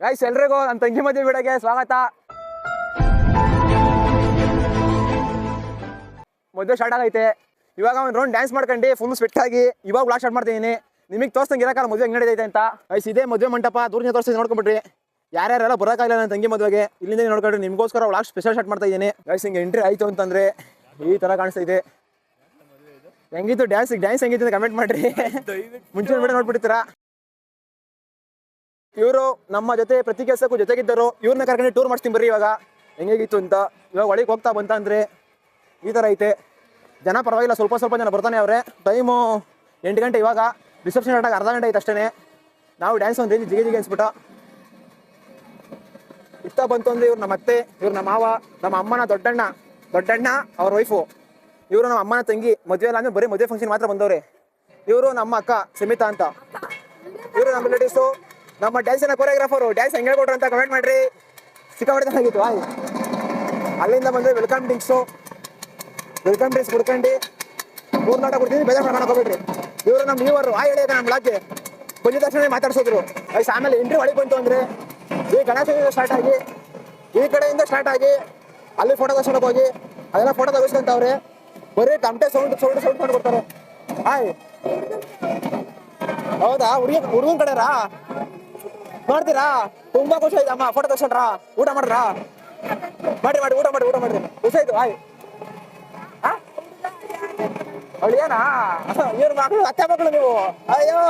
Guys ಎಲ್ರಿಗೂ ನನ್ನ ತಂಗಿ ಮದುವೆ ವಿಡಿಯೋಗೆ ಸ್ವಾಗತ. ಮದುವೆ ಸ್ಟಾರ್ಟ್ ಆಗೈತೆ. ಇವಾಗ ಒಂದು ರೌಂಡ್ ಡ್ಯಾನ್ಸ್ ಮಾಡ್ಕೊಂಡು ಫುಲ್ ಸ್ವೆಟ್ ಆಗಿ ಇವಾಗ ವ್ಲಾಗ್ ಸ್ಟಾರ್ಟ್ ಮಾಡ್ತಿದ್ದೀನಿ. ನಿಮಗೆ ತೋರಿಸ್ತಂಗೆ ಇರಕಲ್ಲ ಮದುವೆ ಹೆಂಗೆ ನಡೀತೈತೆ ಅಂತ. ಗೈಸ್ ಇದೇ ಮದುವೆ ಮಂಟಪ, ದೂರದಿಂದ ತೋರಿಸಿ ನೋಡ್ಕೊಂಡ್ಬಿಟ್ರಿ. ಯಾರ್ಯಾರೆಲ್ಲ ಬರೋಕ್ಕಾಗಿಲ್ಲ ನನ್ನ ತಂಗಿ ಮದುವೆಗೆ ಇಲ್ಲಿಂದ ನೋಡ್ಕೊಂಡ್ರಿ. ನಿಮಗೋಸ್ಕರ ವ್ಲಾಗ್ ಸ್ಪೆಷಲ್ ಸ್ಟಾರ್ಟ್ ಮಾಡ್ತಾ ಇದ್ದೀನಿ. ಗೈಸ್ ಹಿಂಗೆ ಎಂಟ್ರಿ ಆಯಿತು ಅಂತಂದರೆ ಈ ಥರ ಕಾಣಿಸ್ತಾ ಇದೆ. ಹೆಂಗಿತ್ತು ಡ್ಯಾನ್ಸ್ ಹೆಂಗಿತ್ತು ಅಂತ ಕಮೆಂಟ್ ಮಾಡಿರಿ. ಮುಂಚೆ ವಿಡಿಯೋ ನೋಡ್ಬಿಡ್ತೀರಾ. ಇವರು ನಮ್ಮ ಜೊತೆ ಪ್ರತಿ ಕೆಲಸಕ್ಕೂ ಜೊತೆಗಿದ್ದರು. ಇವ್ರನ್ನ ಕರ್ಕೊಂಡು ಟೂರ್ ಮಾಡಿಸ್ತೀನಿ ಬರ್ರಿ ಇವಾಗ ಹೆಂಗೇಗಿತ್ತು ಅಂತ. ಇವಾಗ ಒಳಗೆ ಹೋಗ್ತಾ ಬಂತ ಅಂದರೆ ಈ ಥರ ಐತೆ. ಜನ ಪರವಾಗಿಲ್ಲ, ಸ್ವಲ್ಪ ಜನ ಬರ್ತಾನೆ ಅವ್ರೆ. ಟೈಮು 8 ಗಂಟೆ. ಇವಾಗ ರಿಸೆಪ್ಷನ್ ಆಟಾಗ ಅರ್ಧ ಗಂಟೆ ಐತೆ ಅಷ್ಟೇ. ನಾವು ಡ್ಯಾನ್ಸ್ ಒಂದು ಜಿಗೆ ಅನ್ಸ್ಬಿಟ್ಟು ಇಷ್ಟ ಬಂತು ಅಂದರೆ ಇವ್ರು ನಮ್ಮ ಅತ್ತೆ, ಇವ್ರು ನಮ್ಮ ಮಾವ, ನಮ್ಮ ಅಮ್ಮನ ದೊಡ್ಡಣ್ಣ ಅವ್ರ ವೈಫು. ಇವರು ನಮ್ಮ ಅಮ್ಮನ ತಂಗಿ. ಮದುವೆ ಇಲ್ಲ ಅಂದರೆ ಬರೀ ಮದುವೆ ಫಂಕ್ಷನ್ ಮಾತ್ರ ಬಂದವ್ರೆ. ಇವರು ನಮ್ಮ ಅಕ್ಕ ಸಮಿತಾ ಅಂತ. ಇವರು ನಮ್ಮ ರಿಲೇಟಿವ್ಸು. ನಮ್ಮ ಡ್ಯಾನ್ಸಿನ ಕೊರಿಯೋಗ್ರಾಫರು. ಡ್ಯಾನ್ಸ್ ಹೆಂಗೆ ಹೇಳ್ಕೊಟ್ರು ಅಂತ ಕಮೆಂಟ್ ಮಾಡಿರಿ. ಸಿಕ್ಕಾಪಟ್ಟೆ ಚೆನ್ನಾಗಿತ್ತು. ಅಲ್ಲಿಂದ ಬಂದರೆ ವೆಲ್ಕಮ್ ಡ್ರಿಂಕ್ಸ್ ಕುಡ್ಕೊಂಡು ಊರ್ನಾಟ ಕೊಡ್ತೀನಿ. ಬೇಜಾರು ಮಾಡ್ಕೊಂಡು ಹೋಗ್ಬಿಟ್ರಿ. ಇವರು ನಮ್ಮ ನ್ಯೂವರು. ಹೇಳಿ ನಮ್ಮ ಬ್ಲಾಗ್ಗೆ ಬಂದಿದ ತಕ್ಷಣ ಮಾತಾಡ್ಸೋದ್ರು. ಆಮೇಲೆ ಎಂಟ್ರಿ ಒಳಗೆ ಬಂತು ಅಂದರೆ ಈ ಗಣೇಶದಿಂದ ಸ್ಟಾರ್ಟ್ ಆಗಿ ಈ ಕಡೆಯಿಂದ ಸ್ಟಾರ್ಟ್ ಆಗಿ ಅಲ್ಲಿ ಫೋಟೋ ತಗೊಂಡೋಗಿ ಹೋಗಿ ಅದೆಲ್ಲ ಫೋಟೋ ತೆಗಿಸ್ಕೊಂತವ್ರೆ. ಬರೀ ಟಮಟೆ ಸೌಂಡ್ ಮಾಡಿ ಕೊಡ್ತಾರೆ. ಹೌದಾ? ಹುಡುಗನ ಕಡೆರಾ ಮಾಡ್ತೀರಾ? ತುಂಬಾ ಖುಷಿ ಆಯ್ತು. ಅಮ್ಮ ಫೋಟೋ ತಗೊಂಡ್ರಾ? ಊಟ ಮಾಡ್ರಾ? ಮಾಡಿ ಊಟ ಮಾಡ್ರಿ. ಖುಷಿ ಆಯ್ತು. ಅವಳು ಏನಾ ಇವ್ರ ಮಕ್ಕಳು, ಅತ್ತೆ ಮಕ್ಕಳು ನೀವು. ಅಯ್ಯೋ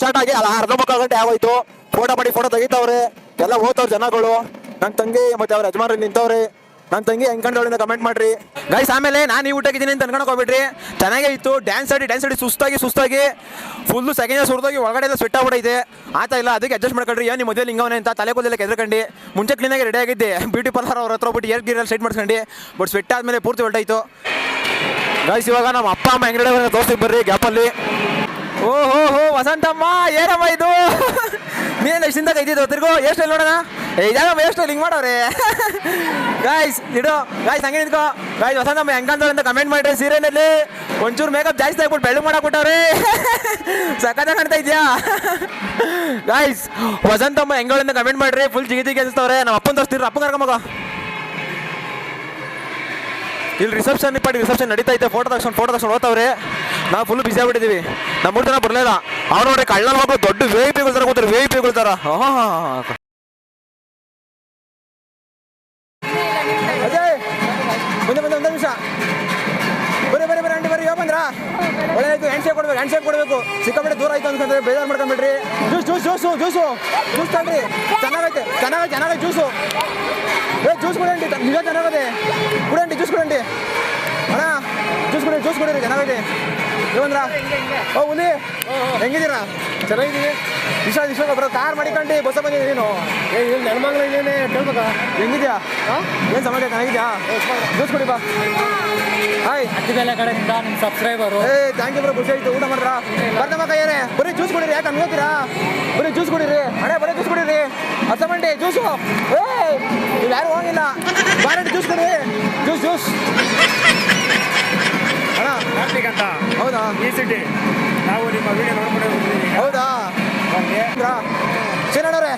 ಸ್ಟಾರ್ಟ್ ಆಗಿ ಅರ್ಧ ಮುಕ್ಕಾಲು ಗಂಟೆ ಆಗೋಯ್ತು. ಫೋಟೋ ತೆಗಿತವ್ರೆ. ಎಲ್ಲ ಹೋಗ್ತವ್ರು ಜನಗಳು. ನನ್ನ ತಂಗಿ ಮತ್ತೆ ಅವ್ರ ಯಜಮಾನ್ರಲ್ಲಿ ನಿಂತವ್ರೆ. ನನ್ನ ತಂಗಿ ಹೆಂಗ್ ಕಮೆಂಟ್ ಮಾಡ್ರಿ ಗೈಸ್. ಆಮೇಲೆ ನಾನು ಈ ಊಟಕ್ಕಿದ್ದೀನಿ ಅಂತ ಅನ್ಕೊಂಡು ಹೋಗ್ಬಿಟ್ರಿ. ಚೆನ್ನಾಗೇ ಇತ್ತು. ಡ್ಯಾನ್ಸ್ ಆಡಿ ಸುಸ್ತಾಗಿ ಫುಲ್ಲು ಸೆಕೆಂಡ್ ಸುರಿದೋಗಿ ಒಳಗಡೆ ಎಲ್ಲ ಸ್ವೆಟ್ ಆಗ್ಬಿಟ್ಟೈತೆ. ಆಯ್ತಾ ಇಲ್ಲ, ಅದಕ್ಕೆ ಅಡ್ಜಸ್ಟ್ ಮಾಡ್ಕೊಂಡ್ರಿ. ಏನು ನಿಮ್ಮ ಮದುವೆ ಲಿಂಗವನೇ ಅಂತ ತಲೆ ಕೂದಲೆಲ್ಲ ಕೆದ್ರಕಂಡು ಮುಂಚೆ ಕ್ಲೀನಾಗಿ ರೆಡಿ ಆಗಿದ್ದೆ. ಬ್ಯೂಟಿ ಪಾರ್ಲರ್ ಅವ್ರ ಹತ್ರ ಹೋಗ್ಬಿಟ್ಟು ಗೀರಲ್ಲಿ ಸೆಟ್ ಮಾಡ್ಕೊಂಡು ಬಟ್ ಸ್ವೆಟ್ ಆದಮೇಲೆ ಪೂರ್ತಿ ಹೊರಟಾಯ್ತು ಗೈಸ್. ಇವಾಗ ನಮ್ಮ ಅಪ್ಪ ಅಮ್ಮ ಹೆಂಗಡೆ ತೋರಿಸ್ತೀವಿ ಬರ್ರಿ ಗ್ಯಾಪಲ್ಲಿ. ಓಹೋ ವಸಂತಮ್ಮ, ಏನಮ್ಮ ಇದು? ನೀನು ಎಷ್ಟಿಂದ ಇದ್ದಿದ್ದು ತಿರ್ಗೋ ಎಷ್ಟು ನೋಡೋಣ. ಇದಾಗಮ್ಮ ಎಷ್ಟು ಲಿಂಕ್ ಮಾಡೋರೆ ಗಾಯ್ಸ್. ಗಾಯ್ಸ್ ಹಂಗೆ ನಿಂತ್ಕೋ ಗಾಯ್ಸ್. ವಸಂತಮ್ಮ ಹೆಂಗಂತ ಅಂತ ಕಮೆಂಟ್ ಮಾಡಿರಿ. ಸೀರೆಯಲ್ಲಿ ಒಂಚೂರು ಮೇಕಪ್ ಜಾಸ್ತಿ ಆಗ್ಬಿಟ್ಟು ಬೆಳ್ಳು ಮಾಡಾಕ್ಬಿಟ್ಟವ್ರೆ. ಸಖತ್ತ ಕಾಣ್ತಾ ಇದೆಯಾ ಗಾಯ್ಸ್? ವಸಂತಮ್ಮ ಹೆಂಗಳಿಂದ ಕಮೆಂಟ್ ಮಾಡಿರಿ. ಫುಲ್ ಜಿಗಿ ಅನಿಸ್ತವ್ರೆ. ನಮ್ಮ ಅಪ್ಪನ ತೋರಿಸ್ತೀರಿ. ಅಪ್ಪನ ಕರ್ಕೊಂಬಗ. ಇಲ್ಲಿ ರಿಸೆಪ್ಷನ್ ನಡೀತಾ ಐತೆ. ಫೋಟೋ ತಕ್ಷಣ ಹೋಗ್ತವ್ರೆ. ನಾವು ಫುಲ್ ಬಿಸಿ ಆಗ್ಬಿಟ್ಟಿದ್ದೀವಿ. ನಮ್ಮ 3 ಜನ ಬರಲಿಲ್ಲ. ಅವ್ರು ನೋಡಿ ಕಳ್ಳ ಮಕ್ಕಳು ದೊಡ್ಡ VIP ತರ ಕೂತಾರೆ. VIP ತರ. ಅಜಯ್ ಮುಂದೆ ಒಂದು ನಿಮಿಷ ಬರ್ರಿ ಅಂಟಿ ಬರ್ರಿ. ಯಾವ ಬಂದ್ರಾ? ಒಳ್ಳೆದಾಯ್ತು. ಹ್ಯಾಂಡ್ ಶೇಕ್ ಕೊಡಬೇಕು. ಸಿಕ್ಕಾಪಟ್ಟೆ ದೂರ ಆಯ್ತು ಅಂತಂದ್ರೆ ಬೇಜಾರು ಮಾಡ್ಕೊಂಡ್ಬಿಡ್ರಿ. ಜ್ಯೂಸ್ ತಗೊಳ್ರಿ. ಚೆನ್ನಾಗೈತೆ ಜ್ಯೂಸು. ಜ್ಯೂಸ್ ಕೊಡಂಡಿ. ನಿಜ ಚೆನ್ನಾಗದೆ. ಜ್ಯೂಸ್ ಕೊಡಂಡಿ ಅಣ್ಣ. ಜ್ಯೂಸ್ ಕೊಡಿರಿ. ಚೆನ್ನಾಗೈತೆ. ಇವಂದ್ರ ಹುಲಿ ಹೆಂಗಿದ್ದೀರಾ? ಚೆನ್ನಾಗಿದ್ದೀವಿ. ವಿಶ್ವ ಒಬ್ಬರು ಕಾರ್ ಮಾಡಿಕೊಂಡು ಬಸ್ ಬಂದಿದ್ದೀನಿ. ನೀನು ನನ್ನ ಮಗಳು ಇದೇನೆ ಕೇಳ್ಬೇಕಾ? ಹೆಂಗಿದ್ಯಾ? ಏನು ಸಮಾಚಾರ? ಚೆನ್ನಾಗಿದ್ಯಾ? ಜ್ಯೂಸ್ ಕೊಡಿ ಬಾ. ಹಾಯ್ ಅತ್ತಿಬೆಲೆ ಕಡೆಯಿಂದ ನಿಮ್ಮ ಸಬ್ಸ್ಕ್ರೈಬರು. Thank you bro. ಖುಷಿ ಆಯ್ತು. ಊಟ ಮಾಡ್ರಾ? ಬರ್ದಮ್ಮ ಕೈಯಾರೆ. ಬರೀ ಜ್ಯೂಸ್ ಕುಡೀರಿ. ಯಾಕೆ ಅನ್ಕೋತೀರಾ? ಬರೀ ಜ್ಯೂಸ್ ಕುಡೀರಿ. ಬರೀ ಜ್ಯೂಸ್ ಕುಡೀರಿ. ಮಂಡಿ ಜ್ಯೂಸು. ನೀವು ಯಾರು ಹೋಗಿಲ್ಲ. ಬಾರಂಟಿ ಜ್ಯೂಸ್ ಕೊಡಿ. ಜ್ಯೂಸ್ ಅಣ್ಣ. ಕಾರ್ತಿಕ್ ಅಂತ. ಹೌದಾ? ಈ ಸಿಟಿ ನಾವು ನಿಮ್ಮ ವಿಡಿಯೋ ನೋಡ್ಕೊಂಡು. ಹೌದಾ? ಶೇನಣ್ಣವ್ರೆ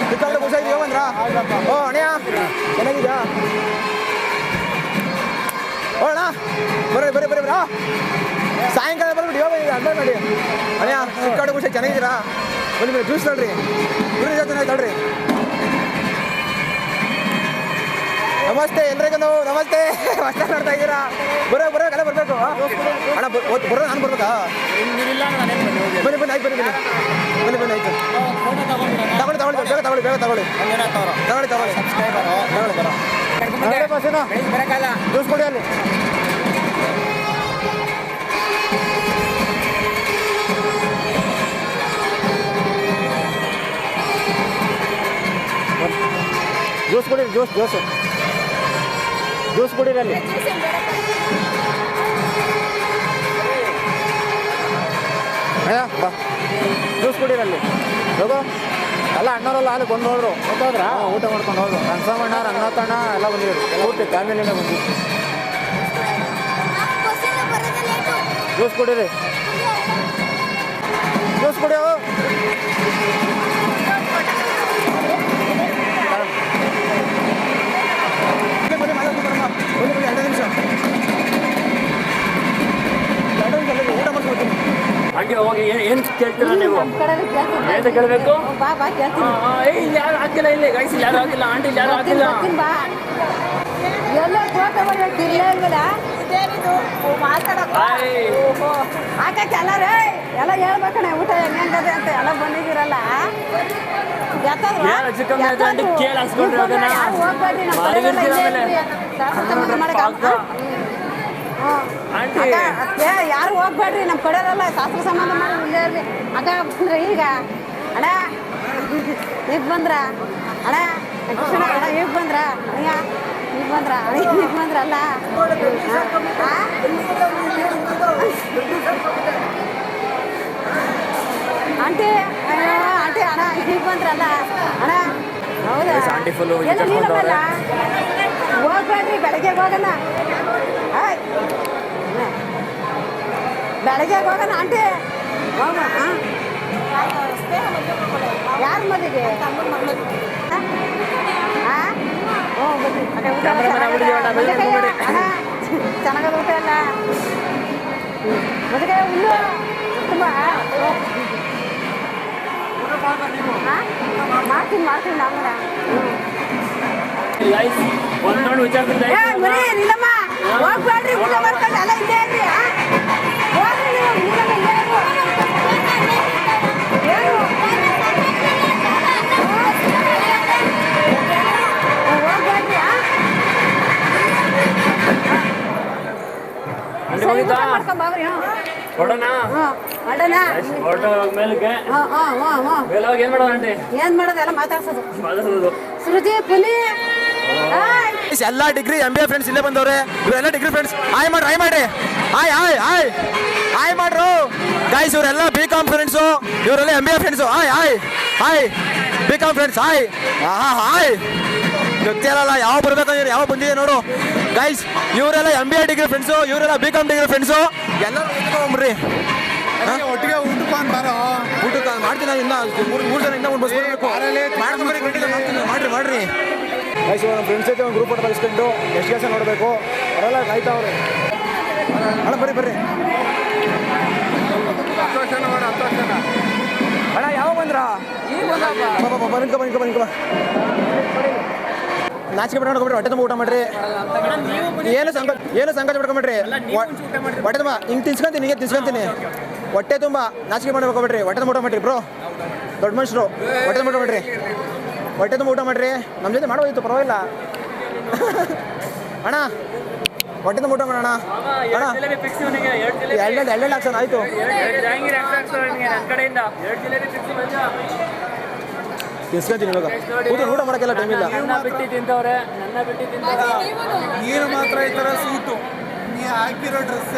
ಸಿಕ್ಕಾಪಟ್ಟೆ ಖುಷಿ ಆಯ್ತು. ಬಂದ್ರ? ಅಣ್ಣ ಚೆನ್ನಾಗಿದ್ಯಾ? ಅಣ್ಣ ಬರ್ರಿ. ಸಾಯಂಕಾಲ ಬರ್ಬಿಟ್ಟು ಯೋಗ ಅಡ್ಮೇಲೆ ಮಾಡಿ. ಅಣ್ಣ ಸಿಕ್ಕಾಪಟ್ಟೆ ಖುಷಿ. ಚೆನ್ನಾಗಿದ್ದೀರಾ? ಬನ್ನಿ ಜ್ಯೂಸ್ ತಳ್ರಿ. ಇವ್ರ ಜೊತೆ ತಳ್ರಿ. ನಮಸ್ತೆ ಎಲ್ರಿಗೂ. ನಮಸ್ತೆ. ಹೊಸ ನೋಡ್ತಾ ಇದ್ದೀರಾ? ಬರೋ ಕಡೆ ಬರಬೇಕು ಅಣ್ಣ. ಬರೋ ನಾನು ಬರ್ಬೇಕಾ? ಬನ್ನಿ ಆಯ್ತು. ತಗೊಳ್ಳಿ. ಜ್ಯೂಸ್ ಕೊಡಿ ಅಲ್ಲಿ. ಜ್ಯೂಸ್ ಕೊಡಿರಿ. ಜ್ಯೂಸ್ ಕುಡೀರಿ ಅಲ್ಲಿ. ಬಾ ಜ್ಯೂಸ್ ಕುಡೀರಲ್ಲಿ. ಹೋಗೋ ಎಲ್ಲ ಅಣ್ಣವರೆಲ್ಲ ಅಲ್ಲಿ ಬಂದು ಹೋದ್ರು. ಹೋದ್ರಾ? ಊಟ ಮಾಡ್ಕೊಂಡು ಹೋದ್ರು. ಕನ್ಸಮಣ್ಣ, ರಂಗನಾಥಣ್ಣ ಎಲ್ಲ ಬಂದಿದ್ರು. ಪೂರ್ತಿ ಫ್ಯಾಮಿಲಿನೇ ಬಂದಿದ್ರು. ಜ್ಯೂಸ್ ಕುಡೀರಿ. ಜ್ಯೂಸ್ ಕುಡಿಯೋ. ಎಷ್ಟು ಕೇಳ್ತೀರಾ ನೀವು? ನಮ್ಮ ಕಡೆ ಕೇಳ್ತೀನಿ. ಏನು ಕೇಳಬೇಕು? ಬಾ ಬಾ ಕೇಳ್ತೀನಿ. ಇಲ್ಲಿ ಯಾರು ಹಾಕಿಲ್ಲ, ಇಲ್ಲಿ ಗೈಸ್ ಯಾರು ಹಾಕಿಲ್ಲ, ಆಂಟಿ ಯಾರು ಹಾಕಿಲ್ಲ. ಬರ್ತೀನಿ ಬಾ. ಎಲ್ಲ ಫೋಟೋ ಬರೋಕೆ ಇಲ್ಲೇ ಇಲ್ವಲ್ಲ? ಹಾಕಕ್ಕೆ ಎಲ್ಲರೂ ಎಲ್ಲ ಹೇಳ್ಬೇಕಣ್ಣ ಊಟ ಹೆಂಗದೆ ಅಂತ ಎಲ್ಲ ಬಂದಿದ್ದೀರಲ್ಲ. ಯಾರು ಚಿಕ್ಕಮ್ಮ ಆಯ್ತು ಆಂಟಿ ಕೇಳಿ ಹಾಕ್ಸ್ಕೊಂಡ್ರಿ ಅದನ್ನ. ಮಾಡಿರ್ತೀರ ಆಮೇಲೆ. ಆಂಟಿ ಯಾರು ಹೋಗ್ಬೇಡ್ರಿ, ನಮ್ಮ ಕಡೆಯಲ್ಲ ಶಾಸ್ತ್ರ ಸಂಬಂಧ ಮಾಡಿ ಇಲ್ಲೇ ಇರ್ರಿ. ಅಕ್ಕ ಬಂದ್ರ ಈಗ ಅಣ್ಣ ಈಗ ಬಂದ್ರ ಅಣ್ಣ ಕೃಷ್ಣ ಅಣ್ಣ ಈಗ ಬಂದ್ರ ಅಯ್ಯ ಈಗ ಬಂದ್ರ ಈಗ ಬಂದ್ರಲ್ಲ. ಆಂಟಿ ಅಯ್ಯೋ ಆಂಟಿ ಅಣ್ಣ ಈಗ ಬಂದ್ರಲ್ಲ ಅಣ್ಣ. ಹೌದಾ ಆಂಟಿ ಫುಲ್ಲು ಎಲ್ಲ ನೀನಲ್ಲ ಹೋಗ್ಬೇಡ್ರಿ, ಬೆಳಗ್ಗೆ ಹೋಗೋಣ. ಆಯ್ ಬೆಳಗ್ಗೆ ಹೋಗೋಣ ಆಂಟಿ. ಹೋಗೋಣ. ಯಾರ ಮದುವೆಗೆ? ಚೆನ್ನಾಗದ ಊಟ ಎಲ್ಲ ಮದುವೆ ಹುಲ್ಲು ತುಂಬ ಮಾಡ್ತೀನಿ ಮಾಡ್ತೀನಿ ಆಮೇಲೆ. ಒಂದು ನೋಡಿ ವಿಚಾರ ನಿಲ್ಲಮ್ಮ ಹೋಗ್ಬೇಡ್ರಿ, ಊಟ ಮಾಡ್ಕೊಂಡು ಎಲ್ಲ ಇಲ್ಲೇ ಇರ್ರಿ. ಹೋಗ್ರಿ ನೀವು, ನಿಲ್ಲಮ್ಮ ಇಲ್ಲೇ ಇರು. ಏನು ಹೋಗ್ಬೇಡ್ರಿ. ಮಾಡ್ಕೊಂಬಾವ್ರಿ. ಕೊಡೋಣ ಮಾಡೋಣ. ಫೋಟೋ ಮೇಲಕ್ಕೆ ಮೇಲೆ ಹೋಗಿ ಏನು ಮಾಡೋಣ ಆಂಟಿ? ಏನ್ ಮಾಡೋದು ಎಲ್ಲ ಮಾತಾಡ್ಸೋದು. ಮಾತಾಡೋದು ಸುರುಜಿ ಪುಲಿ ಎಲ್ಲ ಡಿಗ್ರಿ MBA ಫ್ರೆಂಡ್ಸ್ ಇಲ್ಲೇ ಬಂದವ್ರೆ. ಇವರೆಲ್ಲ ಡಿಗ್ರಿ ಫ್ರೆಂಡ್ಸ್. ಹಾಯ್ ಮಾಡ್ರಿ, ಹಾಯ್ ಮಾಡ್ರಿ, ಹಾಯ್ ಹಾಯ್ ಹಾಯ್ ಹಾಯ್ ಮಾಡ್ರು ಗೈಸ್. ಇವರೆಲ್ಲ BCom ಫ್ರೆಂಡ್ಸು, ಇವರೆಲ್ಲ MBA friends. Hi hi hi BCom friends. Hi hi ಗೊತ್ತಿರಲ್ಲ ಯಾವ ಬರ್ಬೇಕಂದ್ರೆ ಯಾವ ಬಂದಿದೆ ನೋಡು ಗೈಸ್. ಇವರೆಲ್ಲ MBA ಡಿಗ್ರಿ ಫ್ರೆಂಡ್ಸು, ಇವರೆಲ್ಲ BCom ಡಿಗ್ರಿ ಫ್ರೆಂಡ್ಸು. ಎಲ್ಲರೂ ಬರ್ರಿ ಒಟ್ಟಿಗೆ ಊಟಕ್ಕೆ ಬಾರೋ. ಊಟಕ್ಕೆ ಮಾಡ್ತೀನಿ. ಇನ್ನ ಮೂರು ಜನ ಇನ್ನೂ ಒಂದು ಬಸ್ ಬರಬೇಕು. ಮಾಡ್ರಿ ಮಾಡ್ರಿ ಗೈಸ್. ನಮ್ಮ ಫ್ರೆಂಡ್ಸ್ ಜೊತೆ ಒಂದು ಗ್ರೂಪ್ ಫೋಟೋ ತೆಗೆಸ್ಕೊಂಡು ಎಷ್ಟು ಕೆಲಸ ನೋಡಬೇಕು ಅವರೆಲ್ಲ ಕಾಯ್ತಾವ್ರೆ. ಅಣ್ಣ ಬರ್ರಿ ಬರ್ರಿ ಅಣ್ಣ. ಯಾವಾಗ ಬಂದ್ರ? ನಾಚಿಕೆ ಬಿಟ್ಟು ನೋಡ್ಕೊಂಡ್ರಿ. ಹೊಟ್ಟೆ ತುಂಬ ಊಟ ಮಾಡ್ರಿ. ಏನು ಸಂಕೋಚ ಬಿಡ್ಕೊಂಬಿಡ್ರಿ. ಹೊಟ್ಟೆ ತುಂಬ ಹಿಂಗೆ ತಿನ್ಸ್ಕೊಂತೀನಿ, ಹಿಂಗೆ ತಿನ್ಸ್ಕೊಂತೀನಿ. ಹೊಟ್ಟೆ ತುಂಬ ನಾಚಿಕೆ ಮಾಡ್ಬೇಕೊಬಿಡ್ರಿ. ಹೊಟ್ಟೆ ತುಂಬ ಊಟ ಮಾಡ್ರಿ ಬ್ರೋ, ದೊಡ್ಡ ಮನುಷ್ಯರು. ಹೊಟ್ಟೆ ತುಂಬ ಊಟ ಮಾಡ್ರಿ, ಹೊಟ್ಟೆ ತುಂಬ ಊಟ ಮಾಡ್ರಿ. ನಮ್ಮ ಜೊತೆ ಮಾಡೋದಿತ್ತು ಪರವಾಗಿಲ್ಲ ಅಣ್ಣ. ಹೊಟ್ಟೆ ತುಂಬ ಊಟ ಮಾಡೋಣ ಅಣ್ಣ. ಎರಡು ಹಾಕ್ಸೋಣ ಆಯಿತು. ತಿನ್ಸ್ಕೊಂತೀನಿ ಇವಾಗ. ಊಟ ಮಾಡೋಕ್ಕೆಲ್ಲ ಟೈಮ್ ಇಲ್ಲ. ಬಿಟ್ಟು ತಿಂತವ್ರೆ, ನನ್ನ ಬಿಟ್ಟು ತಿಂತವ್ರೆ. ನೀನು ಮಾತ್ರ ಈ ಥರ ಸೂಟು ನೀ ಹಾಕಿರೋ ಡ್ರೆಸ್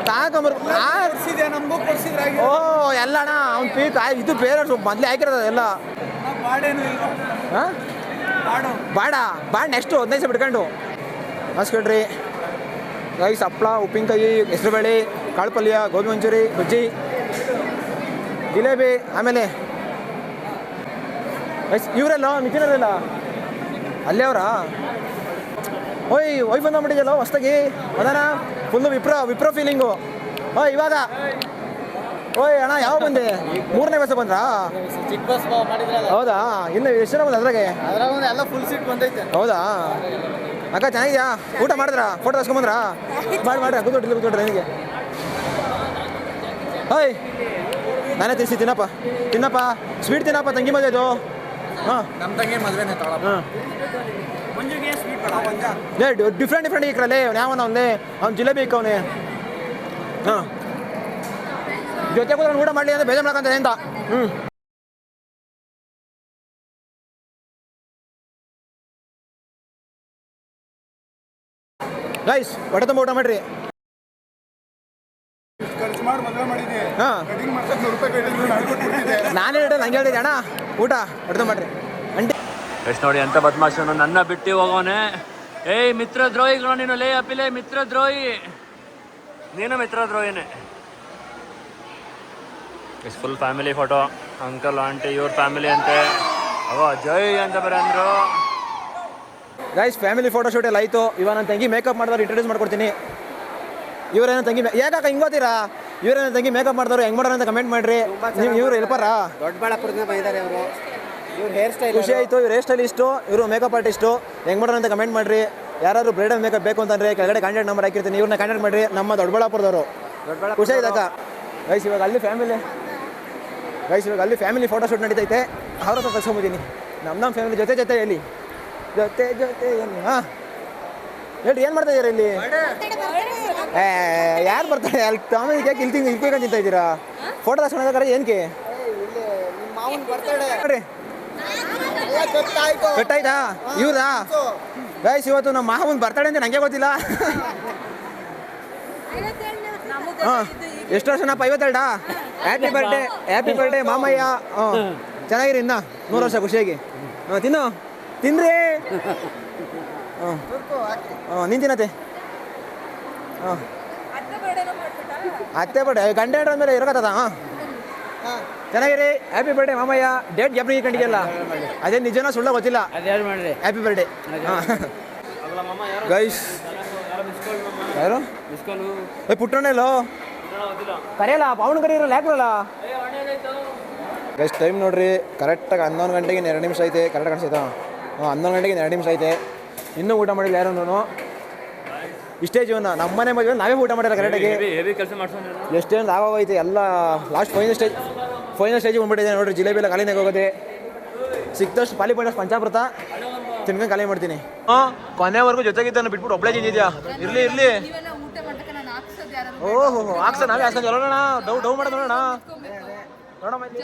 ತಾಕಂಬರ್ ಕೊಡ್ಸಿದ್ಯಾ? ನಮಗೂ ಕೊಡ್ಸಿದ್ರೆ ಓ ಎಲ್ಲ ಅಣ್ಣ. ಅವ್ನು ಪೀಕ್ ಇದು ಬೇರೆ ಮೊದಲೇ ಹಾಕಿರೋದು ಎಲ್ಲ. ಬಾಡೇನು ಇಲ್ಲ. ಹಾಂ ಬಾಡ ನೆಕ್ಸ್ಟು 15 ದಿವಸ ಬಿಡ್ಕೊಂಡು ಹಾಸ್ಕೊಳ್ರಿ ಗೈಸ್. ಹಪ್ಪಳ, ಉಪ್ಪಿನಕಾಯಿ, ಹೆಸರುಬೇಳೆ, ಕಾಳು ಪಲ್ಯ, ಗೋಬಿ ಮಂಚೂರಿ, ಬಜ್ಜಿ, ಜಿಲೇಬಿ. ಆಮೇಲೆ ಗೈಸ್ ಇವರೆಲ್ಲ ಮಿಕ್ಕಿನವರೆಲ್ಲ ಅಲ್ಲೇ ಅವರಾ? ಓಯ್ ಬಂದ್ಬಿಟ್ಟಿದೆಯಲ್ಲ ಹೊಸ್ದಾಗಿ ಅದಾನ. Full Wipro feeling. ಇವಾಗ ಅಣ್ಣ ಯಾವ ಬಂದೆ? 3ನೇ ಬಸ್ ಬಂದ್ರಾ? ಚಿಕ್ಕ ಬಸ್ ಮಾಡಿದ್ರಲ್ಲ. ಹೌದಾ? ಇನ್ನು ಎಷ್ಟು ಜನ ಬಂದ ಅದ್ರಾಗೆ? ಎಲ್ಲ ಫುಲ್ ಸೀಟ್ ಬಂದೈತೆ. ಹೌದಾ? ಅಕ್ಕ ಚೆನ್ನಾಗಿದ್ಯಾ? ಊಟ ಮಾಡಿದ್ರಾ? ಫೋಟೋ ತಸ್ಕೊಂಬಂದ್ರಾ? ಮಾಡ್ರಿ ಕೂತ್ಕೊಟ್ರಿ ನನಗೆ. ನಾನೇ ತಿನ್ನಪ್ಪ ಸ್ವೀಟ್ ತಿನ್ನಪ್ಪ. ತಂಗಿ ಮದುವೆ ಇದು. ಹಾಂ ನಮ್ಮ ತಂಗಿ ಮದುವೆನೇ ತಗೊಳಪ್ಪ. ಡಿಫ್ರೆಂಟ್ ಇಕ್ರಲ್ಲಿ ಯಾವನ ಅವನೇ. ಅವ್ನು ಜಿಲೇಬಿ ಇಕ್ಕವನೇ. ಹಾಂ ಜೊತೆ ಕೂತ್ಕೊಂಡು ಊಟ ಮಾಡಲಿ ಅಂದರೆ ಬೇಜಾರು ಮಾಡ್ಕೊಂತಾನೆ ಅಂತ. ಗೈಸ್ ಹೊಟ್ಟೆ ತುಂಬ ಊಟ ಮಾಡ್ರಿ. ಖರ್ಚು ಮಾಡಿ ಮದುವೆ ಮಾಡಿದ್ದೆ. ಹಾಂ ಕಟಿಂಗ್ ಮಾಡ್ಸಕ್ಕೆ 100 ರೂಪಾಯಿ ಕಟ್ಟಿದ್ದೆ. ನಾನೇ ಹೇಳಿ ನಂಗೆ ಹೇಳಿದೆ ಅಣ್ಣ ಊಟ ಹೊಟ್ಟೆ ಮಾಡ್ರಿ ಅಂಟಿ. ಎಷ್ಟು ನೋಡಿ ಎಂತ ಬದ್ಮಾಶನು, ನನ್ನ ಬಿಟ್ಟು ಹೋಗೋನೆ. ಏಯ್ ಮಿತ್ರ ದ್ರೋಹಿಗಳು ನೀನು. ಲೇ ಅಪಿಲೆ ಮಿತ್ರ ದ್ರೋಹಿ ನೀನು, ಮಿತ್ರ ದ್ರೋಹಿನೇ. ಇಷ್ಟು full family photo. Uncle aunty ಇವ್ರ ಫ್ಯಾಮಿಲಿ ಅಂತೆ. ಅವೋ ಜೈ ಅಂತ ಬರ ಅಂದರು. ಗೈಸ್ ಫ್ಯಾಮಿಲಿ ಫೋಟೋ ಶೂಟ್ ಎಲ್ಲ ಆಯಿತು. ಇವಾಗ ನನ್ನ ತಂಗಿ ಮೇಕಪ್ ಮಾಡಿದವ್ರು ಇಂಟ್ರೊಡ್ಯೂಸ್ ಮಾಡ್ಕೊಡ್ತೀನಿ. ಇವರೇನೋ ತಂಗಿ ಯಾಕೆ ಹಿಂಗೆ ಓದ್ತೀರಾ? ಇವ್ರ ತಂಗಿ ಮೇಕಪ್ ಮಾಡ್ದವ್ರು ಹೆಂಗ್ ಮಾಡೋರು ಅಂತ ಕಮೆಂಟ್ ಮಾಡ್ರಿ. ನೀವು ಇವ್ರು ಹೆಲ್ಪರಾ? ದೊಡ್ಡಬಳ್ಳಾಪುರದಿಂದ ಬಂದಿದ್ದಾರೆ ಇವರು. ಇವ್ರ ಹೇರ್ ಸ್ಟೈಲ್ ಖುಷಿ ಆಯಿತು. ಇವ್ರು ಹೇರ್ ಸ್ಟೈಲಿಸ್ಟು, ಇವರು ಮೇಕಪ್ ಆರ್ಟಿಸ್ಟು. ಹೆಂಗ್ ಮಾಡೋರು ಅಂತ ಕಮೆಂಟ್ ಮಾಡ್ರಿ. ಯಾರಾದ್ರು ಬ್ರೈಡಲ್ ಮೇಕಪ್ ಬೇಕು ಅಂತಂದ್ರೆ ಕೆಳಗಡೆ ಕಾಂಟ್ಯಾಕ್ಟ್ ನಂಬರ್ ಹಾಕಿರ್ತೀನಿ, ಇವ್ರನ್ನ ಕಾಂಟ್ಯಾಕ್ಟ್ ಮಾಡ್ರಿ. ನಮ್ಮ ದೊಡ್ಡಬಳ್ಳಾಪುರದವರು. ಖುಷಿ ಆಯ್ತಕ್ಕ ಗೈಸ್. ಇವಾಗ ಅಲ್ಲಿ ಫ್ಯಾಮಿಲಿ ಫೋಟೋ ಶೂಟ್ ನಡೀತೈತೆ. ಅವ್ರ ಹತ್ರ ಕಳ್ಸ್ಕೊಂಬಿದ್ದೀನಿ. ನಮ್ಮ ಫ್ಯಾಮಿಲಿ ಜೊತೆ ಎಲ್ಲಿ ಹಾಂ ಹೇಳ್ರಿ, ಏನು ಮಾಡ್ತಾ ಇದ್ದೀರಾ ಇಲ್ಲಿ? ಯಾರು ಬರ್ತಾರೆ ಅಲ್ಲಿ? ಆಮೇಲೆ ಕೇಕ್ ಇಲ್ಲಿ ಇಲ್ಕೊಂಡು ತಿಂತಾ ಇದ್ದೀರಾ? ಫೋಟೋ ತರ್ಸ್ಕೊಂಡ್ರೆ ಏನಕ್ಕೆ ಮಾವನ್ ಬರ್ತಡೆ ನೋಡ್ರಿ ಕಟ್ಟಾಯ್ತಾ ಇವ್ರಾ? ಗೈಸ್ ಇವತ್ತು ನಮ್ಮ ಮಾವನ್ ಬರ್ತಡೆ ಅಂತ ನನಗೆ ಗೊತ್ತಿಲ್ಲ. ಹಾಂ ಎಷ್ಟು ವರ್ಷನಪ್ಪ? 52. Happy birthday ಮಾಮಯ್ಯ. ಚೆನ್ನಾಗಿರಿ ಇನ್ನ 100 ವರ್ಷ ಖುಷಿಯಾಗಿ. ತಿನ್ರಿ. ನೀನು ತಿನ್ನತ್ತೆ. ಅತ್ತೆ ಬರ್ಡೇ ಗಂಟೆ ಅಂದ್ಮೇಲೆ ಇರೋಕತ್ತದ. ಚೆನ್ನಾಗಿರಿ. ಹ್ಯಾಪಿ ಬರ್ಡೇ ಮಾಮಯ್ಯ. ಡೇಟ್ ಜ್ಞಾಪನ ಕಂಡಿದೆಯಲ್ಲ, ಅದೇ ನಿಜನೋ ಸುಳ್ಳ ಗೊತ್ತಿಲ್ಲ. Happy birthday. ಗೈಸ್ ಯಾರು ಪುಟ್ಟಣ್ಣಲ್ಲೋ ಕರೆಯಲ್ಲ, ಪಾವನ್ ಕರೆಯಲ್ಲ, ಯಾಕಲ್ಲ ಗೈಸ್? ಟೈಮ್ ನೋಡ್ರಿ, ಕರೆಕ್ಟಾಗಿ 11 ಗಂಟೆಗೆ 2 ನಿಮಿಷ ಐತೆ. ಕರೆಕ್ಟಾಗಿ ಕಾಣಿಸ್ತೈತಾ? 11 ಗಂಟೆಗೆ 2 ನಿಮಿಷ ಐತೆ. ಇನ್ನೂ ಊಟ ಮಾಡಿಲ್ಲ ಯಾರು. ಇಷ್ಟೇ ಜೀವನ. ನಮ್ಮನೆ ಮದುವೆ ನಾವೇ ಊಟ ಮಾಡಿಲ್ಲ ಕರೆಕ್ಟಾಗಿ. ಎಷ್ಟೇನು ಆಗೋಗೈತೆ ಎಲ್ಲ. ಲಾಸ್ಟ್ ಫೈನಲ್ ಸ್ಟೇಜಿಗೆ ಬಂದ್ಬಿಟ್ಟಿದೆ ನೋಡ್ರಿ. ಜಿಲೇಬಿ ಎಲ್ಲ ಖಾಲಿನಾಗ ಹೋಗೋದೆ. ಸಿಕ್ತಷ್ಟು ಪಾಲಿ ಪಾಯಿಂಟ್ ಪಂಚಾಮೃತ ತಿನ್ಕೊಂಡು ಖಾಲಿ ಮಾಡ್ತೀನಿ. ಕೊನೆವರೆಗೂ ಜೊತೆಗಿದ್ದಾನೆ ಬಿಟ್ಬಿಟ್ಟು ಒಬ್ಬಳೇ ತಿಂದಿದ್ಯಾ? ಇರ್ಲಿ. ಓಹೋ ಹಾಕ್ಸ ನಾವೇ ಹಾಕ್ಸಂಗೆ ನೋಡೋಣ. ಡೌ ಮಾಡೋದು ನೋಡೋಣ.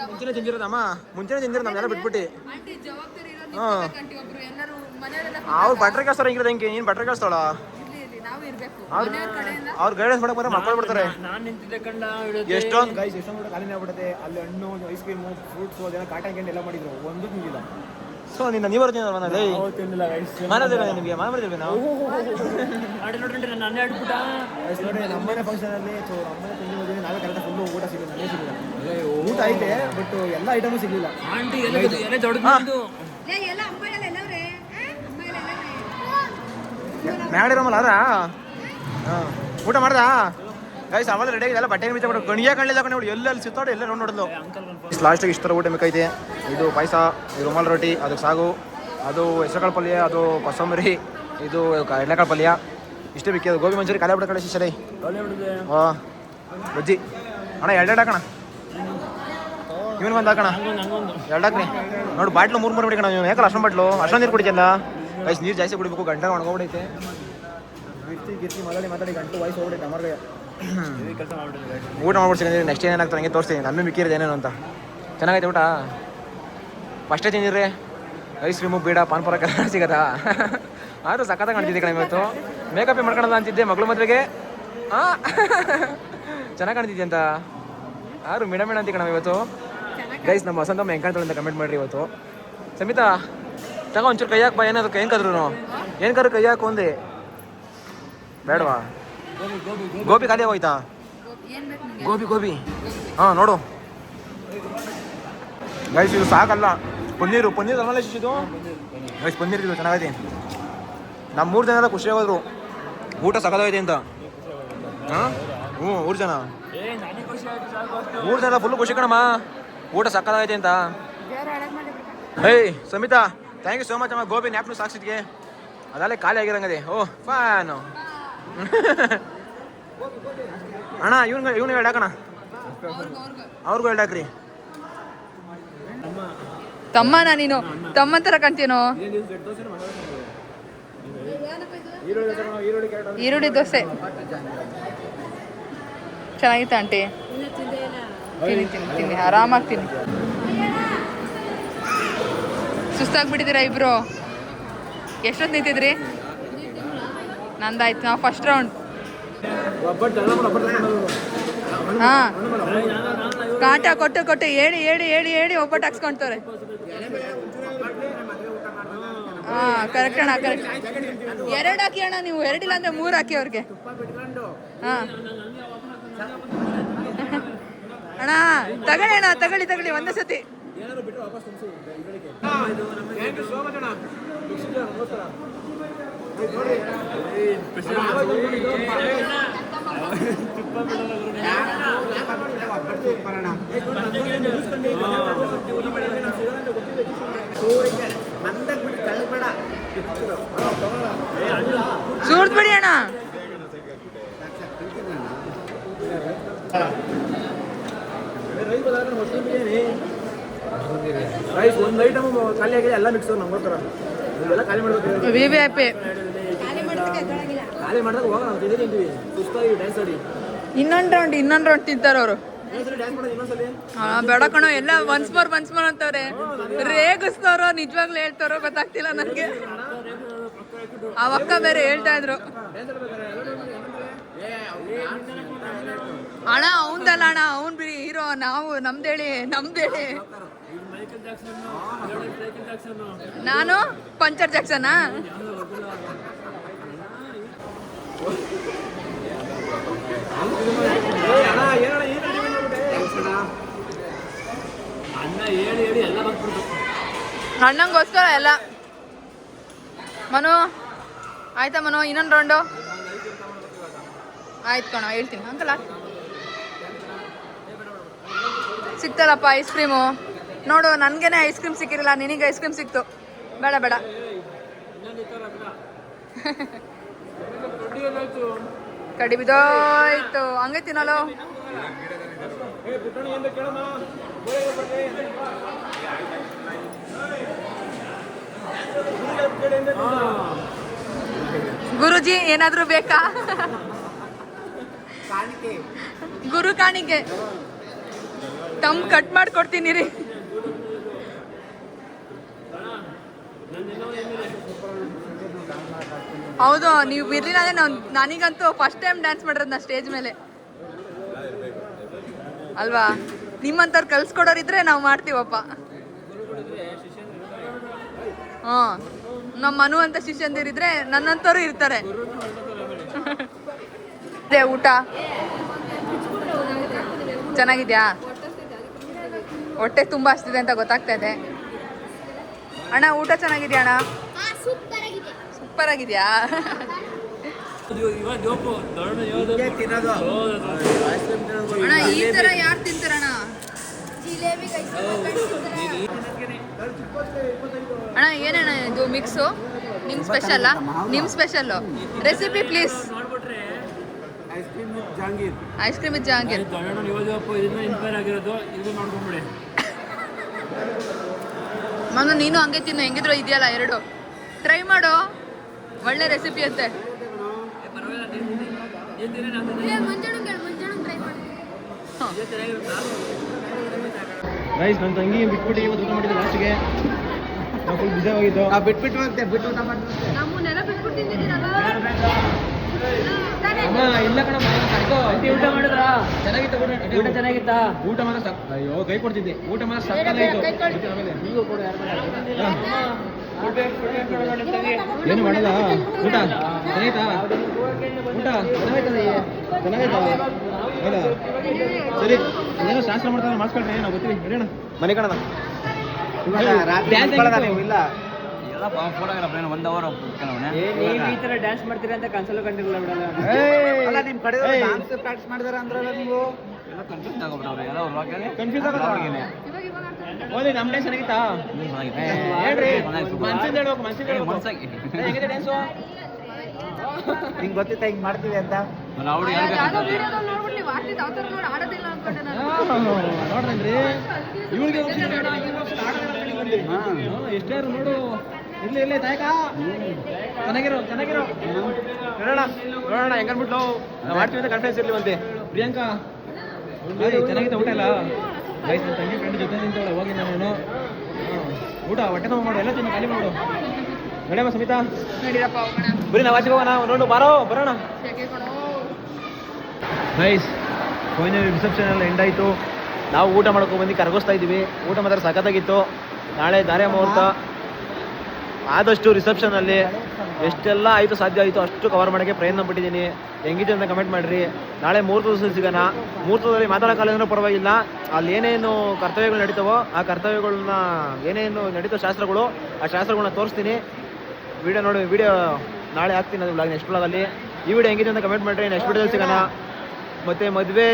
ಮುಂಚೆನೇ ತಿಂದಿರೋದಮ್ಮ, ನಮ್ಮೆಲ್ಲ ಬಿಟ್ಬಿಟ್ಟು. ಹಾಂ ಅವ್ರು ಬಟ್ರೆ ಕೆಲಸ ಹಿಂಗಿರೋದು ಹೆಂಗೆ? ನೀನು ಬಟ್ರೆ ಕೆಲಸೋಳ ಅವ್ರು ಗೈಡೆನ್ಸ್ ಮಾಡಕ್ಕೆ ಬಂದ್ರೆ ಮಕ್ಕಳು ಬಿಡ್ತಾರೆ. ಎಷ್ಟೊಂದು ಖಾಲಿನೇ ಆಗ್ಬಿಡುತ್ತೆ. ಅಲ್ಲಿ ಹಣ್ಣು, ಐಸ್ ಕ್ರೀಮು, ಫ್ರೂಟ್ಸು, ಅದೇನೋ ಕಾಟನ್ ಕ್ಯಾಂಡಿ ಎಲ್ಲ ಮಾಡಿದ್ರು, ಒಂದು ತಿಂದಿಲ್ಲ. ಸೊ ನೀನು ಬರ್ತೀನಿ ಮನೇಲಿ ನಿಮಗೆ ಮಾಡಿದ್ವಿ ನಾವು ನೋಡಿ ನಮ್ಮನೆ ಫಂಕ್ಷನಲ್ಲಿ. ಸೊ ನಮ್ಮನೆ ತಿಂಡಿ ಹೋಗಿ ನಾವೇ ಕರೆಕ್ಟಾಗಿ ಫುಲ್ಲು ಊಟ ಸಿಗಲಿಲ್ಲ, ನನಗೆ ಸಿಗಲಿಲ್ಲ. ಊಟ ಐತೆ ಬಟ್ ಎಲ್ಲ ಐಟಮು ಸಿಗಲಿಲ್ಲ. ಮ್ಯಾಡಿರಮಲ್ಲ ಅದ. ಹಾಂ ಊಟ ಮಾಡ್ದಾ ಗೈಸ್? ಆಮೇಲೆ ರೆಡಿ ಆಗಿದೆಲ್ಲ ಬಟ್ಟೆ ಬಿಚ್ಚ ಬಿಟ್ಟು ಗಣಿಯ ಕಣ್ಣಿಲ್ಲ ಕಣ್ಣು ನೋಡಿ. ಎಲ್ಲೆಲ್ಲಿ ಸಿತ್ತಾಡು ಎಲ್ಲ ನೋಡಿದ್ಲು. ಲಾಸ್ಟಿಗೆ ಇಷ್ಟರ ಊಟ ಬೇಕೈತೆ. ಇದು ಪಾಯಸ, ಇದು ರುಮಾಲ್ ರೊಟ್ಟಿ, ಅದು ಸಾಗು, ಅದು ಹೆಸರುಕಾಳು ಪಲ್ಯ, ಅದು ಕೊತ್ತಂಬರಿ, ಇದು ಎಣ್ಣೆಕಾಳು ಪಲ್ಯ. ಇಷ್ಟೇ ಬೇಕಿ. ಅದು ಗೋಬಿ ಮಂಚೂರಿ ಖಾಲಿ ಬಿಡ ಕಳಿಸಿ ಸರಿ. ಹಾಂ ಬಜ್ಜಿ ಅಣ್ಣ 2 ಹಾಕೋಣ. ಇವನಿಗೊಂದು ಹಾಕೋಣ. 2 ಹಾಕ್ರಿ ನೋಡಿ. ಬಾಟ್ಲು 3 ಬಿಡಿಕೋಣ. ನೀವು ಯಾಕಲ್ಲ ಅಷ್ಟೊಂದು ಬಾಟ್ಲು? ಅಷ್ಟೊಂದು ನೀರು ಕುಡಿತಲ್ಲ ಗೈಸ್. ನೀರು ಜಾಸ್ತಿ ಕುಡಿಬೇಕು. ಗಂಟೆ ಒಣಗೋಗ್ಬಿಡೈತೆ. ಗಿರ್ತಿ ಮಾತಾಡಿ ಗಂಟು ವಾಯ್ಸ್ ಹೋಗ್ಬಿಟ್ಟೈತೆ ಅಮರ್ಗೆ. ಊಟ ಮಾಡ್ಬಿಡ್ತೀನಿ. ನೆಕ್ಸ್ಟ್ ಏನಾಗ್ತದೆ ಹಂಗೆ ತೋರಿಸ್ತೀನಿ. ನಮ್ಮೇ ಮಿಕ್ಕಿರೋದು ಏನೇನು ಅಂತ. ಚೆನ್ನಾಗೈತೆ ಊಟ? ಫಸ್ಟೇ ತಿಂದಿರ್ರಿ. ಐಸ್ ಕ್ರೀಮು, ಬೀಡ, ಪಾನ್ಪುರ ಕಲರ್ ಸಿಗತ್ತಾ? ಆದರೂ ಸಖತ್ತಾಗಿ ಕಾಣ್ತಿದ್ದೆ ಕಣ ಇವತ್ತು. ಮೇಕಪ್ ಮಾಡ್ಕೊಳ್ಳೋಣ ಅಂತಿದ್ದೆ ಮಗಳು ಮದುವೆಗೆ. ಹಾಂ ಚೆನ್ನಾಗಿ ಕಾಣ್ತಿದ್ದೆ ಅಂತ. ಯಾರು ಮೇಡ ಅಂತಿ ಕಣ ಇವತ್ತು. ಗೈಸ್ ನಮ್ಮ ವಸಂತಮ್ಮ ಹೆಂಗೆ ಕಾಣ್ತಾಳೆ ಅಂತ ಕಮೆಂಟ್ ಮಾಡಿರಿ ಇವತ್ತು. ಸಮಿತಾ ತಗೋ ಒಂಚೂರು ಕೈ ಹಾಕಿ ಬಾ. ಏನಾದ್ರು ಏನ್ಕಾದ್ರು ಕೈ ಹಾಕು ಒಂದೇ. ಬೇಡವಾ? ಗೋಬಿ ಖಾಲಿ ಆಗೋಯ್ತಾ? ಗೋಬಿ ಹಾಂ ನೋಡು ಗೈಸ್. ಇದು ಸಾಕಲ್ಲ. ಪನ್ನೀರು ಅಲ್ಲ ಇದು ಗೈಸ್. ಪನ್ನೀರ್ ಇದು ಚೆನ್ನಾಗೈತೆ. ನಮ್ಮ 3 ಜನ ಎಲ್ಲ ಖುಷಿ ಆಗೋದ್ರು ಊಟ ಸಕತ್ತಾಗೈತೆ ಅಂತ. ಹಾಂ 3 ಜನ ಫುಲ್ಲು ಖುಷಿ ಕಣಮ್ಮ. ಊಟ ಸಕ್ಕತ್ತಾಗೈತೆ ಅಂತ. Samita thank you so much ಅಮ್ಮ. ಗೋಬಿ ನ್ಯಾಪ್ನು ಸಾಕ್ಸಿದ್ಗೆ ಅದಲ್ಲೇ ಖಾಲಿ ಆಗಿರಂಗದೆ. ಓ ಫ್ಯಾನು ಅಣ್ಣ. ಇವನು 2 ಹಾಕೋಣ. ಅವ್ರಿಗೂ 2 ಹಾಕ್ರಿ. ತಮ್ಮನ ನೀನು ತಮ್ಮ ಥರ ಕಾಣ್ತೀನೋ. ಈರುಳ್ಳಿ ದೋಸೆ ಚೆನ್ನಾಗಿತ್ತು ಆಂಟಿ. ತಿನ್ನಿ ಆರಾಮಾಗಿ ತಿನ್ನಿ. ಸುಸ್ತಾಗ್ಬಿಟ್ಟಿದ್ದೀರಾ ಇಬ್ರು? ಎಷ್ಟೊತ್ತು ನಿಂತಿದ್ರಿ? ನಂದಾಯ್ತು. ನಾವು ಫಸ್ಟ್ ರೌಂಡ್. ಹಾಂ ಕಾಟ ಕೊಟ್ಟು ಹೇಳಿ ಒಬ್ಬಟ್ಟು ಹಾಕ್ಸ್ಕೊಳ್ತಾರೆ. ಹಾಂ ಕರೆಕ್ಟ್ ಅಣ್ಣ, ಕರೆಕ್ಟ್. 2 ಹಾಕಿ ಅಣ್ಣ ನೀವು. 2 ಇಲ್ಲ ಅಂದರೆ 3 ಹಾಕಿ ಅವ್ರಿಗೆ. ಹಾಂ ಅಣ್ಣ ತಗೊಳ್ಳಿ ಅಣ್ಣ, ತಗೊಳ್ಳಿ ಒಂದೇ ಸತಿ. ಸೂರ್ದ್ಬಿಡಿ ಅಣ್ಣ. ರೈಸ್ ಒಂದು ಐಟಮ್ ಖಾಲಿ ಆಗಿದೆ, ಎಲ್ಲ ಮಿಕ್ಸ್ ನಮ್ಗೋಸ್ಕರ ಎಲ್ಲ ಖಾಲಿ ಮಾಡ್ಬೇಕು. VIP ಖಾಲಿ ಮಾಡಿದಾಗ ಹೋಗೋಣ, ನಾವು ತಿಂತೀವಿ ಸುಸ್ತಾಗಿ ಡ್ಯಾನ್ಸ್ ಆಡಿ ಇನ್ನೊಂದು ರೌಂಡ್ ತಿಂತಾರ ಅವರು. ಡ್ಯಾನ್ಸ್ ಮಾಡೋದು ಇನ್ನೊಂದ್ಸಲಿ. ಬೇಡ ಕಣೋ, ಎಲ್ಲ ಒನ್ಸ್ ಮೋರ್ ಅಂತವ್ರೆ. ರೇಗಿಸ್ತಾರೋ ನಿಜವಾಗ್ಲೂ ಹೇಳ್ತಾರೋ ಗೊತ್ತಾಗ್ತಿಲ್ಲ ನನಗೆ. ಆ ಅಕ್ಕ ಬೇರೆ ಹೇಳ್ತಾ ಇದ್ರು ಅಣ್ಣ ಅವಂದಲ್ಲ ಅಣ್ಣ, ಅವ್ನ್ ಬಿಡಿ ಹೀರೋ, ನಾವು ನಮ್ದೇಳಿ. ನಾನು ಪಂಚರ್ ಜಾಕ್ಸನಾ? ಅಣ್ಣಂಗೋಸ್ಕರ ಎಲ್ಲ. ಮನು ಆಯ್ತಾ ಮನು, ಇನ್ನೊಂದು ರೌಂಡು ಆಯ್ತು ಕಣೋ, ಹೇಳ್ತೀನಿ ಅಂಕಲ್. ಸಿಕ್ತಲ್ಲಪ್ಪ ice cream. ನೋಡು, ನನಗೇನೆ ಐಸ್ ಕ್ರೀಮ್ ಸಿಕ್ಕಿರಲ್ಲ, ನಿನಗೆ ಐಸ್ ಕ್ರೀಮ್ ಸಿಕ್ತು. ಬೇಡ ಕಡಿ ಬಿದ್ದೋಯ್ತು, ಹಂಗೆ ತಿನ್ನೋಲು. ಗುರುಜಿ ಏನಾದ್ರೂ ಬೇಕಾ? ಗುರು ಕಾಣಿಕೆ ತಮ್ ಕಟ್ ಮಾಡ್ಕೊಡ್ತೀನಿ ರೀ. ಹೌದು, ನೀವು ಇರ್ಲಿಲ್ಲ ಅಂದ್ರೆ ನನಗಂತೂ ಫಸ್ಟ್ ಟೈಮ್ ಡ್ಯಾನ್ಸ್ ಮಾಡಿರೋದು ನಾ ಸ್ಟೇಜ್ ಮೇಲೆ ಅಲ್ವಾ. ನಿಮ್ಮಂತವ್ರು ಕಲ್ಸ್ಕೊಡೋರಿದ್ರೆ ನಾವು ಮಾಡ್ತೀವಪ್ಪ. ನಮ್ಮ ಮನು ಅಂತ ಶಿಷ್ಯಂದಿರಿದ್ರೆ ನನ್ನಂತವ್ರು ಇರ್ತಾರೆ. ಊಟ ಚೆನ್ನಾಗಿದ್ಯಾ? ಹೊಟ್ಟೆ ತುಂಬಾ ಹಸ್ತಿದೆ ಅಂತ ಗೊತ್ತಾಗ್ತಾ ಇದೆ. ಅಣ್ಣ ಊಟ ಚೆನ್ನಾಗಿದ್ಯಾ ಅಣ್ಣ? ಸೂಪರ್ ಆಗಿದ್ಯಾ? ಅಣ್ಣ ಈ ತರ ಯಾರು ತಿಂತಾರಣ್ಣ? ಅಣ್ಣ ಏನಣ್ಣ ಇದು ಮಿಕ್ಸು? ನಿಮ್ ಸ್ಪೆಷಲ್? ನಿಮ್ special recipe please. Ice cream with Jahangir. Manu ನೀನು ಹಂಗೆ ತಿನ್ನು, ಹೆಂಗಿದ್ರು ಇದೆಯಲ್ಲ ಎರಡು. ಟ್ರೈ ಮಾಡು, ಒಳ್ಳೆ ರೆಸಿಪಿ ಅಂತೆ. ರೈಸ್ ನನ್ನ ತಂಗಿ ಬಿಟ್ಬಿಟ್ಟು ಇವತ್ತು ಊಟ ಮಾಡಿದ್ದು ಲಾಸ್ಟಿಗೆ. ನಾವು ಫುಲ್ ಬಿಸಿ ಹೋಗಿದ್ದು. ಬಿಟ್ಬಿಟ್ಟು ಊಟ ಮಾಡ್ತೀವಿ. ಅಮ್ಮ ಇಲ್ಲ ಕಣ, ಊಟ ಮಾಡಿದ್ರ ಚೆನ್ನಾಗಿತ್ತು. ಊಟ ಚೆನ್ನಾಗಿತ್ತಾ? ಊಟ ಮಾತ್ರ ಅಯ್ಯೋ ಕೈ ಕೊಡ್ತಿದ್ದೆ. ಊಟ ಮಾತ್ರ ಸಕ್ಕತ್ತಾಗಿತ್ತು. ನೀವು ಕೂಡ ಏನು ಮಾಡಲ್ಲ. ಊಟ ಚೆನ್ನಾಗಿತ್ತಾ? ಊಟ ಚೆನ್ನಾಗಿತ್ತಾ? ಹೌದಾ? ಸರಿ, ಏನೋ ಶಾಸ್ತ್ರ ಮಾಡ್ತಾರೆ, ಮಾಡಿಸ್ಕೊಳ್ರಿ. ನಾವು ಗೊತ್ತೀವಿ, ಹೇಳೋಣ ಮನೆ ಕಣ. ಈ ತರ ಡ್ಯಾನ್ಸ್ ಮಾಡ್ತೀರಾ ಅಂತ ಕನ್ಸಲ್ಲೂ ಕಂಡಿರಲಿಲ್ಲ ಬಿಡಲ್ಲ. ನಿಮ್ ಕಡೆ ಪ್ರಾಕ್ಟೀಸ್ ಮಾಡಿದಾರ ಅಂದ್ರಲ್ಲ ನೀವು. ಕನ್ಫ್ಯೂಸ್ ಓದಿ ನಮ್ಮ ಡ್ಯಾನ್ಸ್ ಚೆನ್ನಾಗಿತ್ತಾ? ಹೇಳ್ರಿ, ಮನ್ಸಿಂದ ಹೇಳ್ಬೇಕು. ಮನ್ಸಿಂದ ಹೇಗಿದೆ ಡ್ಯಾನ್ಸು? ನಿಂಗೆ ಗೊತ್ತಿತ್ತ ಹಿಂಗ್ ಮಾಡ್ತೀವಿ ಅಂತ? ನೋಡ್ರಿ ಇವಳಿಗೆ ಎಷ್ಟಾರು ನೋಡು. ಇರ್ಲಿ ತಾಯಕ ಚೆನ್ನಾಗಿರೋ ನೋಡೋಣ ಹೆಂಗನ್ಬಿಟ್ಲು. ನಾವು ಮಾಡ್ತೀವಿ ಅಂತ ಕಾನ್ಫಿಡೆನ್ಸ್ ಇರ್ಲಿವಂತೆ. ಪ್ರಿಯಾಂಕಾ ಚೆನ್ನಾಗಿತ್ತು ಊಟ ಎಲ್ಲ? ಗೈಸ್ ನನ್ನ ತಂಗಿ ಫ್ರೆಂಡ್ ಜೊತೆ ನಿಂತವಳೆ, ಹೋಗಿ ನಾನು ಊಟ ಹೊಟ್ಟೆ ತುಂಬ ಮಾಡು, ಎಲ್ಲ ತಿನ್ನು ಖಾಲಿ ಮಾಡು. ನಡಿಯಮ್ಮ ಸುಮಿತಾ, ಬರೀ ನಾವು ಆಚೆಗೆ ಹೋಗೋಣ. ನೋಡು ಬರೋಣ. ಗೈಸ್ ಫೈನಲ್ ರಿಸೆಪ್ಷನ್ ಎಲ್ಲ ಎಂಡ್ ಆಯಿತು. ನಾವು ಊಟ ಮಾಡ್ಕೊಂಡು ಬಂದು ಕರ್ಗೋಸ್ತಾ ಇದ್ದೀವಿ. ಊಟ ಮಾತ್ರ ಸಖತ್ತಾಗಿತ್ತು. ನಾಳೆ ಧಾರೆ ಮುಹೂರ್ತ. ಆದಷ್ಟು ರಿಸೆಪ್ಷನಲ್ಲಿ ಎಷ್ಟೆಲ್ಲ ಆಯಿತು ಸಾಧ್ಯ ಆಯಿತು ಅಷ್ಟು ಕವರ್ ಮಾಡೋಕ್ಕೆ ಪ್ರಯತ್ನ ಪಟ್ಟಿದ್ದೀನಿ. ಹೆಂಗಿದೆ ಅಂತ ಕಮೆಂಟ್ ಮಾಡಿರಿ. ನಾಳೆ ಮುಹೂರ್ತದಲ್ಲಿ ಸಿಗೋಣ. ಮುಹೂರ್ತದಲ್ಲಿ ಮಾತಾಡೋಕ್ಕಾಗಂದ್ರೂ ಪರವಾಗಿಲ್ಲ. ಅಲ್ಲಿ ಏನೇನು ಕರ್ತವ್ಯಗಳು ನಡೀತಾವೋ ಆ ಕರ್ತವ್ಯಗಳನ್ನ, ಏನೇನು ನಡೀತೋ ಶಾಸ್ತ್ರಗಳು, ಆ ಶಾಸ್ತ್ರಗಳನ್ನ ತೋರಿಸ್ತೀನಿ. ವಿಡಿಯೋ ನಾಳೆ ಹಾಕ್ತೀನಿ, ಅದು ಬ್ಲಾಗ್ ನೆಕ್ಸ್ಟ್ ಬ್ಲಾಗಲ್ಲಿ. ಈ ವಿಡಿಯೋ ಹೆಂಗಿದೆ ಅಂತ ಕಮೆಂಟ್ ಮಾಡಿರಿ. ನೆಕ್ಸ್ಟ್ ವಿಡಿಯೋದಲ್ಲಿ ಸಿಗೋಣ. ಮತ್ತೆ ಮದುವೆ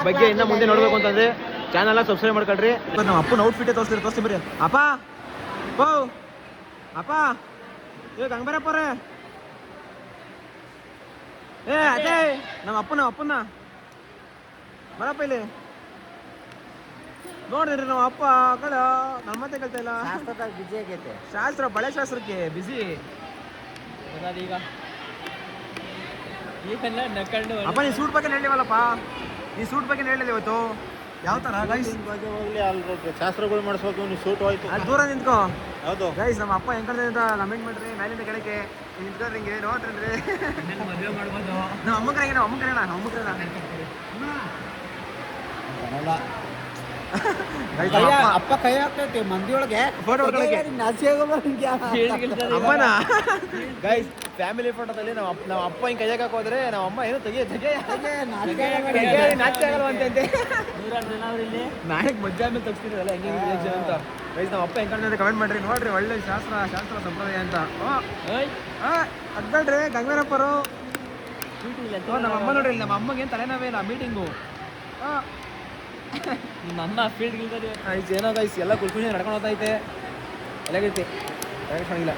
ಬಗ್ಗೆ ಇನ್ನ ಮುಂದೆ ನೋಡ್ಬೇಕು ಅಂತಂದ್ರೆ ಚಾನಲ್ನ ಸಬ್ಸ್ಕ್ರೈಬ್ ಮಾಡ್ಕೊಳ್ರಿ. ನಮ್ಮ ಅಪ್ಪನ ಔಟ್ಫಿಟ್ ತೋರಿಸ್ತೀನಿ ಬರ್ರಿ. ಅಪ್ಪ ಓ ಅಪ್ಪ ಇವಾಗ ಹಂಗೆ ಬರಪ್ಪವ್ರೆ. ಏ ಅದೇ ನಮ್ಮ ಅಪ್ಪನ ಬರಪ್ಪ ಇಲ್ಲಿ ನೋಡ್ರಿ. ನಮ್ಮ ಅಪ್ಪ ಕಳ ನನ್ನ ಮತ್ತೆ ಕೇಳ್ತಾ ಇಲ್ಲ. ಬಿಜಿ ಆಗೈತೆ ಶಾಸ್ತ್ರ ಬಳೆ ಶಾಸ್ತ್ರಕ್ಕೆ ಬಿಸಿ. ಈಗ ಈಗೆಲ್ಲ ನಕ್ಕೊಂಡು ಅಪ್ಪ ನೀ ಸೂಟ್ ಬಗ್ಗೆ ಹೇಳಿವಲ್ಲಪ್ಪ, ಈ ಸೂಟ್ ಬಗ್ಗೆ ಹೇಳಿಲ್ಲ ಇವತ್ತು. ಯಾವ ತರ ಗೈಸ್ ಹೋಗ್ಲಿ ಅಲ್ಲಿ ಶಾಸ್ತ್ರಗಳು ಮಾಡಿಸೋದು ನೀವು ಸೂಟ್ ಹೋಯ್ತು. ಅಲ್ಲಿ ದೂರ ನಿಂತ್ಕೋ. ಹೌದು ಗೈಸ್ ನಮ್ಮ ಅಪ್ಪ ಹೆಂಗ್ ಅಂತ ಕಮೆಂಟ್ ಮಾಡ್ರಿ ಮೇಲಿಂದ ಕೆಳಗೆ ನಿಂತ್ಕೊಂಡ್ರಿ ಹಿಂಗೆ ನೋಡ್ರಿ. ಮದುವೆ ಮಾಡ್ಬೋದು. ನಮ್ಮ ಅಮ್ಮ ಕರೆಗೆ ಅಮ್ಮ ಕರೆಯೋಣ ಅಪ್ಪ ಕೈ ಹಾಕ್ತೈತಿ ಮಂದಿಯೊಳಗೆ ಫೋಟೋ ಹೊಡ್ಕೊಳಕ್ಕೆ. ಅಮ್ಮನ ನಾಚಿಕೆ ಗೈಸ್ ಫ್ಯಾಮಿಲಿ ಫೋಟೋದಲ್ಲಿ ನಮ್ಮ ಅಪ್ಪ ಹಿಂಗೆ ಕೈಯಾಗ ಹಾಕೋದ್ರೆ ನಮ್ಮ ಅಮ್ಮ ಏನು ತೆಗೆ ನಾಚಿಕೆ ಆಗಲ್ವಂತೆ. 100 ಜನ ಅವ್ರು ಇಲ್ಲಿ. ನಾಳೆ ಮಜ್ಜೆ ಆಮೇಲೆ ತಗ್ಸ್ತಿರಲ್ಲ ಹೆಂಗೆ ರಿಯಾಕ್ಷನ್ ಅಂತ. ಗೈಸ್ ನಮ್ಮ ಅಪ್ಪ ಹೆಂಗ್ ಕಾಣ್ತದೆ ಕಮೆಂಟ್ ಮಾಡ್ರಿ. ನೋಡ್ರಿ ಒಳ್ಳೆ ಶಾಸ್ತ್ರ ಸಂಪ್ರದಾಯ ಅಂತ. ಅದ್ಬೇಡ್ರಿ ಗಂಗರಪ್ಪರು. ನಮ್ಮ ಅಮ್ಮ ನೋಡ್ರಿ, ನಮ್ಮ ಅಮ್ಮಗೆ ಏನು ತಲೆನೋವೇ ಇಲ್ಲ ಮೀಟಿಂಗು. ನಿಮ್ಮ ಅಮ್ಮ ಫೀಲ್ಡ್ ಗಿಲ್ದಲ್ಲಿ ಏನೋ ಗೈಸ್ ಎಲ್ಲ ಖುಷಿ ನಡ್ಕೊಂಡು ಹೋಗ್ತೈತೆ. ಎಲ್ಲ ಚೆನ್ನಾಗಿಲ್ಲ.